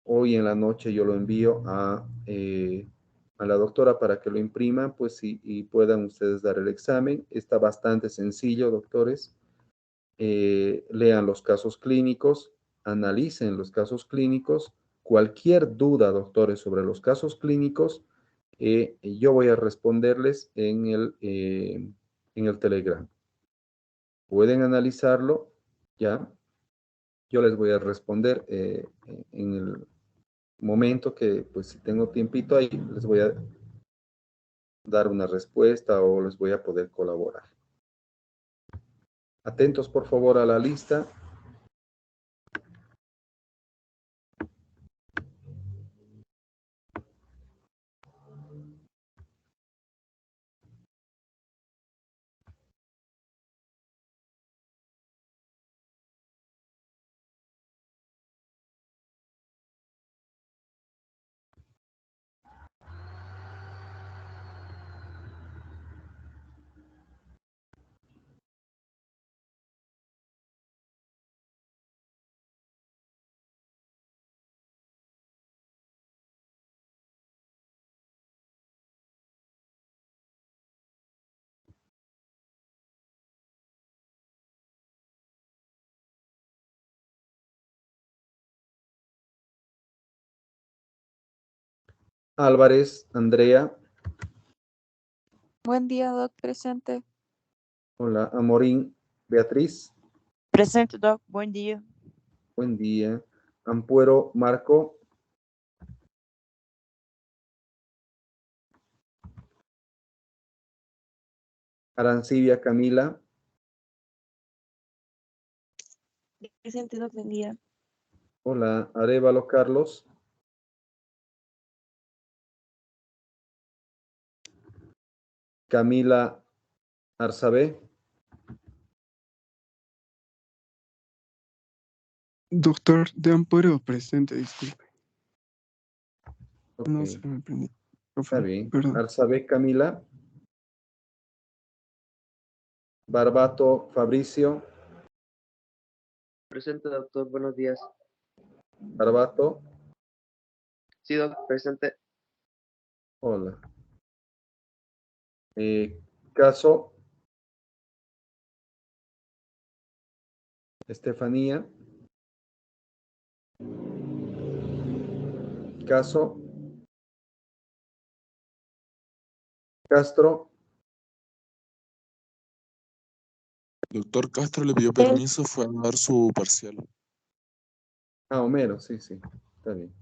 Hoy en la noche yo lo envío a la doctora para que lo impriman, pues y puedan ustedes dar el examen. Está bastante sencillo, doctores. Lean los casos clínicos analicen los casos clínicos. Cualquier duda, doctores, sobre los casos clínicos, yo voy a responderles en el Telegram. Pueden analizarlo, ¿ya? Yo les voy a responder en el momento que, pues, si tengo tiempito ahí, les voy a dar una respuesta o les voy a poder colaborar. Atentos, por favor, a la lista. Álvarez, Andrea. Buen día, Doc, presente. Hola, Amorín, Beatriz. Presente, Doc. Buen día. Buen día. Ampuero, Marco. Arancibia, Camila. Presente, Doc, buen día. Hola, Arévalo, Carlos. Camila Arzabé. Doctor de Amparo, presente, disculpe. Ok, No se me prendió. está bien. Perdón. Arzabé, Camila. Barbato, Fabricio. Presente, doctor. Buenos días. Barbato. Sí, doctor. Presente. Hola. Caso. Estefanía. Caso. Castro. Doctor Castro le pidió permiso, fue a dar su parcial. Ah, Homero, sí, sí. Está bien.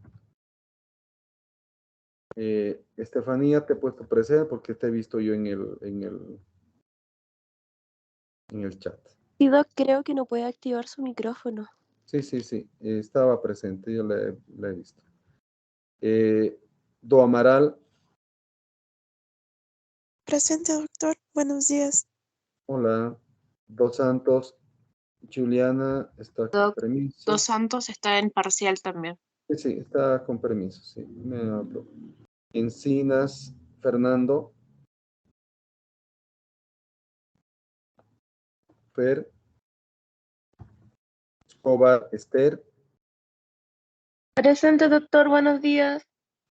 Estefanía, te he puesto presente porque te he visto yo en el chat. Y Doc, creo que no puede activar su micrófono. Sí, sí, sí. Estaba presente, yo la he visto. Do Amaral. Presente, doctor. Buenos días. Hola. Dos Santos. Juliana está con Doc, permiso. Dos Santos está en parcial también. Sí, sí, está con permiso, sí. Me hablo. Encinas, Fernando. Fer. Escobar, Esther. Presente, doctor, buenos días.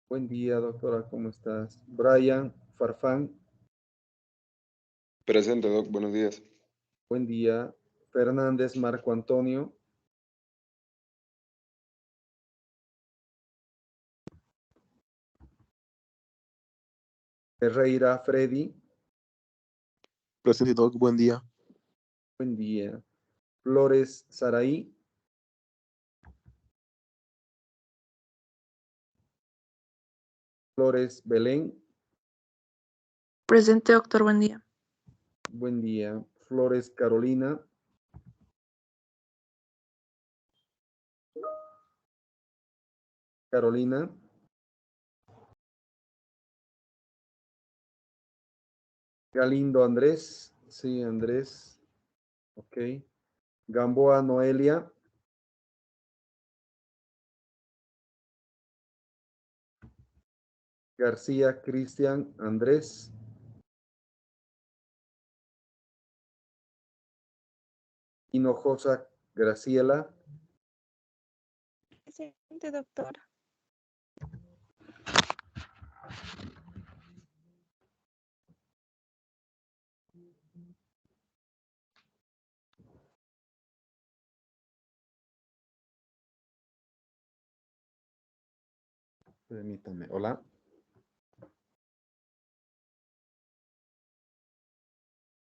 Buen día, doctora, ¿cómo estás? Brian, Farfán. Presente, Doc. Buenos días. Buen día. Fernández, Marco Antonio. Ferreira, Freddy. Presente, Doc. Buen día. Buen día. Flores, Saraí. Flores, Belén. Presente, doctor, buen día. Buen día. Flores, Carolina. Carolina. Galindo, Andrés. Sí, Andrés. Ok. Gamboa, Noelia. García, Cristian, Andrés. Hinojosa, Graciela. Presente, doctor. Permítame. Hola.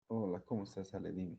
Hola, ¿cómo estás, Ale? Dime.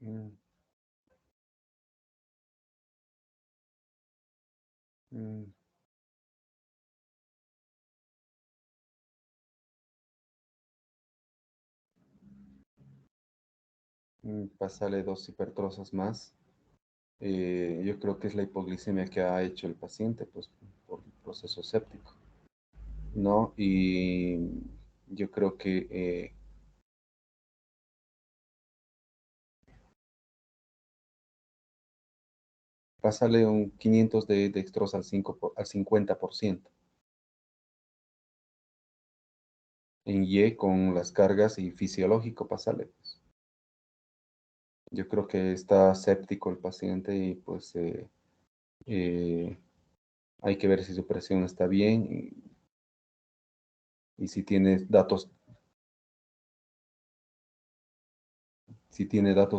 Mm, mm, Pásale 2 hipertrozas más. Yo creo que es la hipoglicemia que ha hecho el paciente, pues, por el proceso séptico, ¿no? Y yo creo que pásale un 500 de dextrosa al 50%. En Y con las cargas y fisiológico, pásale, pues. Yo creo que está séptico el paciente y pues hay que ver si su presión está bien y si tiene datos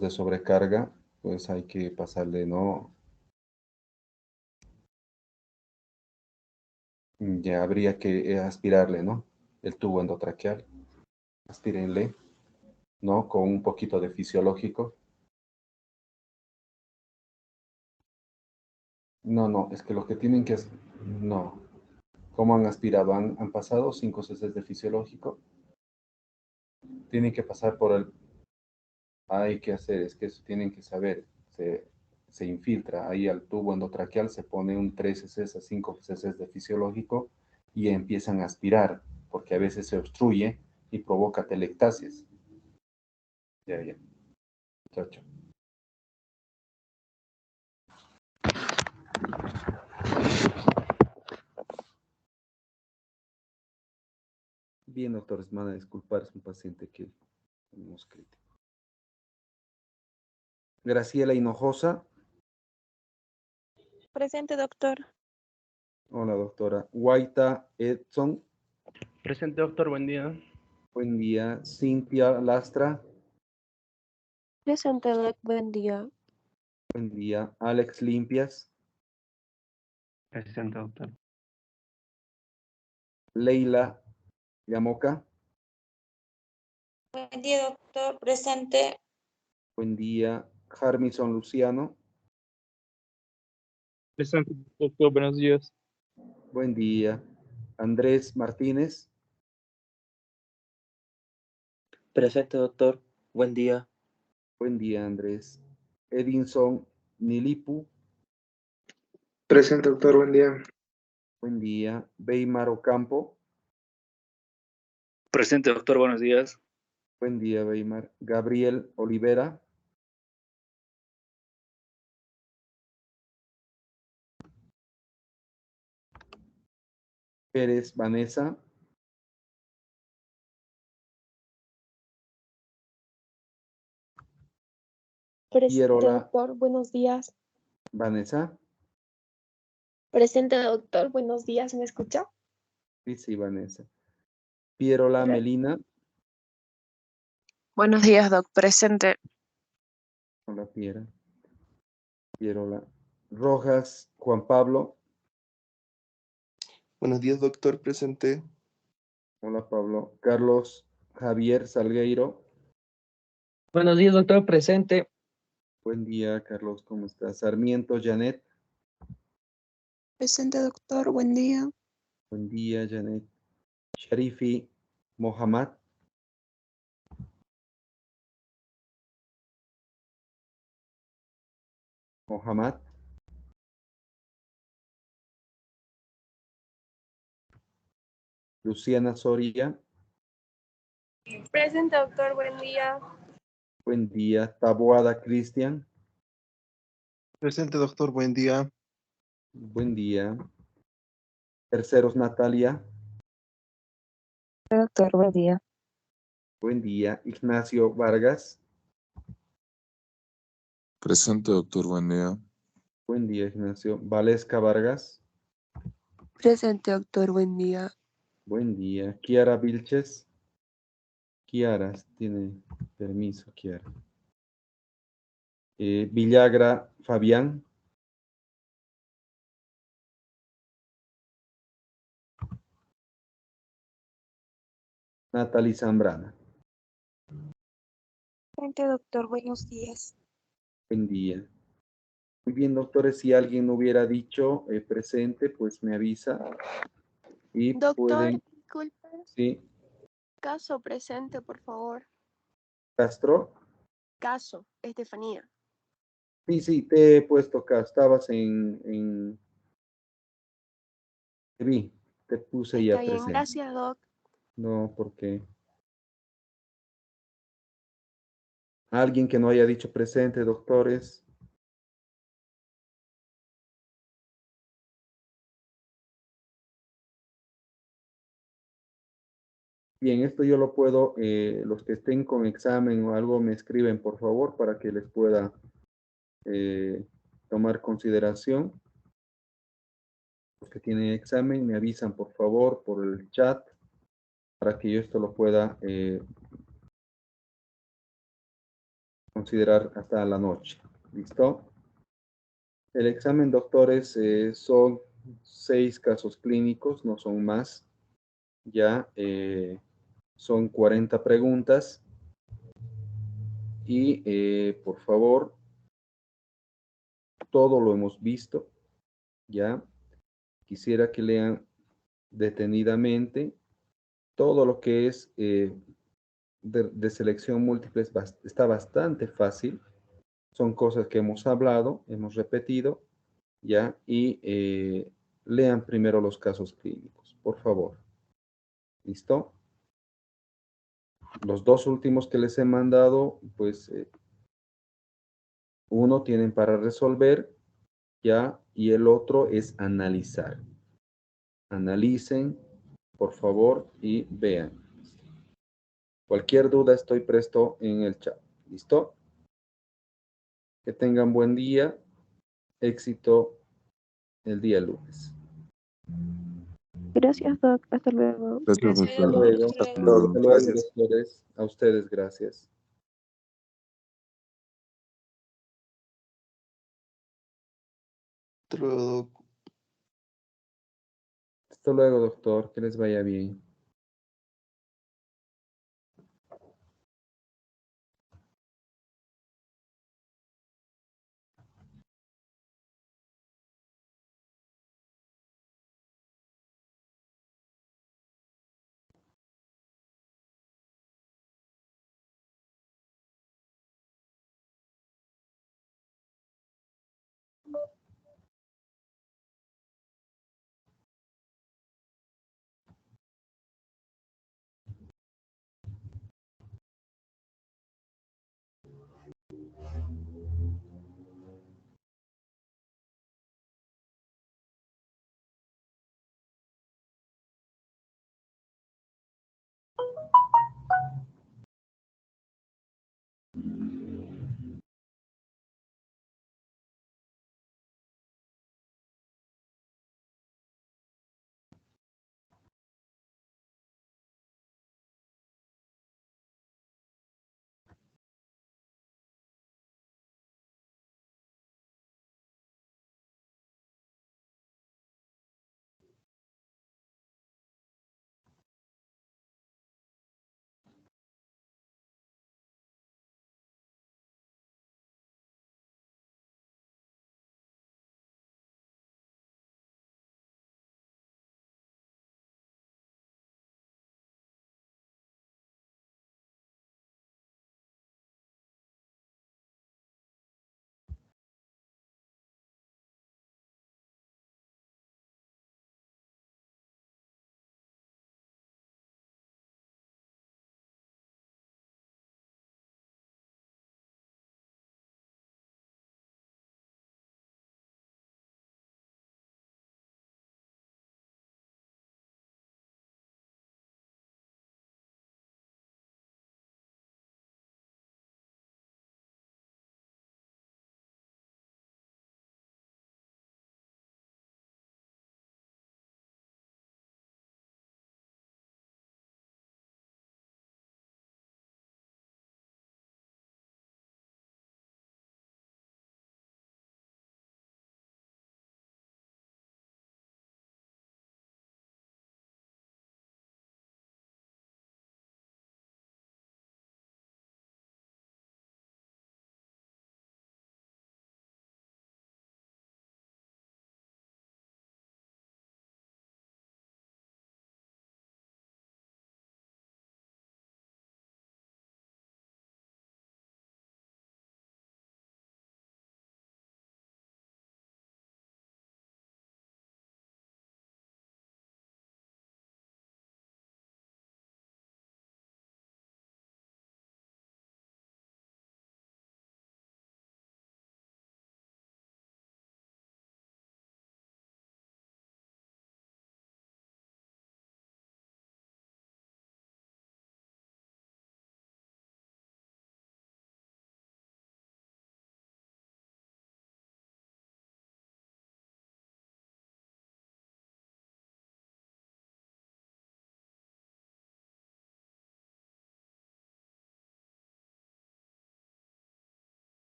de sobrecarga, pues hay que pasarle, ¿no? Ya habría que aspirarle, ¿no? El tubo endotraqueal. Aspírenle, ¿no? Con un poquito de fisiológico. No, es que lo que tienen que hacer, no. ¿Cómo han aspirado? ¿Han pasado 5 cc de fisiológico? Tienen que pasar por el... Hay que hacer, es que eso tienen que saber. Se infiltra ahí al tubo endotraqueal, se pone un 3 cc a 5 cc de fisiológico y empiezan a aspirar, porque a veces se obstruye y provoca telectasias. Ya. Chao, chao. Bien, doctores, me van a disculpar, es un paciente que tenemos crítico. Graciela Hinojosa. Presente, doctor. Hola, doctora. Guaita Edson. Presente, doctor, buen día. Buen día. Cintia Lastra. Presente, doc. Buen día. Buen día. Alex Limpias. Presente, doctor. Leila Yamoca. Buen día, doctor. Presente. Buen día. Jarmison Luciano. Presente, doctor, buenos días. Buen día. Andrés Martínez. Presente, doctor. Buen día. Buen día, Andrés. Edinson Nilipu. Presente, doctor. Buen día. Buen día. Weimar Ocampo. Presente, doctor. Buenos días. Buen día, Weimar. Gabriel Olivera. Pérez Vanessa. Presente, Pierola doctor. Buenos días. Vanessa. Presente, doctor. Buenos días. ¿Me escucha? Sí, Vanessa. Pierola Melina. Buenos días, doc. Presente. Hola, Pierola. Rojas Juan Pablo. Buenos días, doctor. Presente. Hola, Pablo. Carlos Javier Salgueiro. Buenos días, doctor. Presente. Buen día, Carlos. ¿Cómo estás? Sarmiento Janet. Presente, doctor. Buen día. Buen día, Janet. Sharifi Mohammad. Mohamed. Luciana Soria. Presente, doctor. Buen día. Buen día. Taboada Cristian. Presente, doctor. Buen día. Buen día. Terceros Natalia. Doctor, buen día. Buen día. Ignacio Vargas. Presente, doctor, buen día. Buen día, Ignacio. Valesca Vargas. Presente, doctor. Buen día. Buen día. Kiara Vilches. Kiara, tiene permiso, Kiara. Villagra Fabián. Natalie Zambrana. Presente, doctor. Buenos días. Buen día. Muy bien, doctores, si alguien no hubiera dicho presente, pues me avisa y Doctor, pueden... disculpe. Sí. Caso presente, por favor. Castro. Caso, Estefanía. Sí, te he puesto acá. Estabas en... Te vi, te puse ya Está bien, presente. gracias, doc. No, porque... Alguien que no haya dicho presente, doctores. Bien, esto yo lo puedo, los que estén con examen o algo me escriben, por favor, para que les pueda tomar consideración. Los que tienen examen me avisan, por favor, por el chat, para que yo esto lo pueda considerar hasta la noche. ¿Listo? El examen, doctores, son 6 casos clínicos, no son más. Ya son 40 preguntas. Y, por favor, todo lo hemos visto. Ya quisiera que lean detenidamente todo lo que es de selección múltiple. Está bastante fácil. Son cosas que hemos hablado, hemos repetido, ¿ya? Y lean primero los casos clínicos, por favor. ¿Listo? Los 2 últimos que les he mandado, pues, uno tienen para resolver, ¿ya? Y el otro es analizar. Analicen, por favor, y vean. Cualquier duda estoy presto en el chat. ¿Listo? Que tengan buen día. Éxito el día lunes. Gracias, doc. Hasta luego. Gracias, Gracias, Hasta doctor. luego. Hasta Hasta luego. luego, Gracias. doctores. A ustedes, gracias. Hasta luego, doc. Hasta luego, doctor. Que les vaya bien.